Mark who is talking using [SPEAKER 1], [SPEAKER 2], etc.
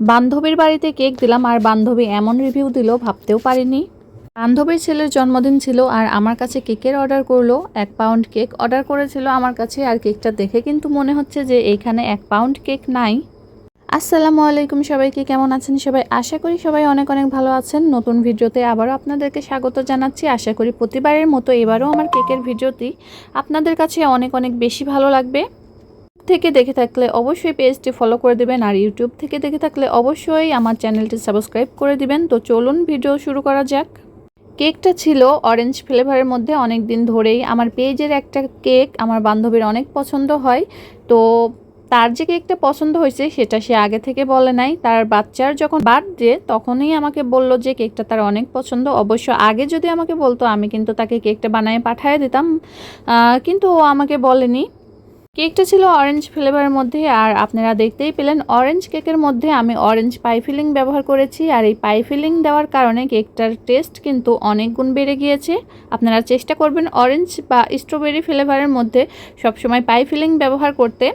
[SPEAKER 1] বান্ধবীর বাড়িতে কেক দিলাম আর বান্ধবী এমন রিভিউ দিল ভাবতেও পারিনি। বান্ধবীর ছেলের জন্মদিন ছিল আর আমার কাছে কেকের অর্ডার করলো। 1 পাউন্ড কেক অর্ডার করেছিল আমার কাছে, আর কেকটা দেখে কিন্তু মনে হচ্ছে যে এইখানে 1 পাউন্ড কেক নাই। আসসালামু আলাইকুম, সবাইকে কেমন আছেন সবাই? আশা করি সবাই অনেক অনেক ভালো আছেন। নতুন ভিডিওতে আবারও আপনাদেরকে স্বাগত জানাচ্ছি। আশা করি প্রতিবারের মতো এবারও আমার কেকের ভিডিওটি আপনাদের কাছে অনেক অনেক বেশি ভালো লাগবে। থেকে দেখে থাকলে অবশ্যই পেজটি ফলো করে দিবেন, আর ইউটিউব থেকে দেখে থাকলে অবশ্যই আমার চ্যানেলটি সাবস্ক্রাইব করে দিবেন। তো চলুন ভিডিও শুরু করা যাক। কেকটা ছিল অরেঞ্জ ফ্লেভারের মধ্যে। অনেক দিন ধরেই আমার পেজের একটা কেক আমার বান্ধবীর অনেক পছন্দ হয়। তো তার যে কেকটা পছন্দ হয়েছে সেটা সে আগে থেকে বলে নাই। তার বাচ্চার যখন বার্থডে তখনই আমাকে বলল যে কেকটা তার অনেক পছন্দ। অবশ্য আগে যদি আমাকে বলতো আমি কিন্তু তাকে কেকটা বানিয়ে পাঠিয়ে দিতাম, কিন্তু ও আমাকে বলেনি। কেকটা ছিল অরেঞ্জ ফ্লেভারের মধ্যে, আর আপনারা দেখতেই পেলেন অরেঞ্জ কেকের মধ্যে আমি অরেঞ্জ পাই ফিলিং ব্যবহার করেছি। আর এই পাই ফিলিং দেওয়ার কারণে কেকটার টেস্ট কিন্তু অনেক গুণ বেড়ে গিয়েছে। আপনারা চেষ্টা করবেন অরেঞ্জ বা স্ট্রবেরি ফ্লেভারের মধ্যে সবসময় পাই ফিলিং ব্যবহার করতে।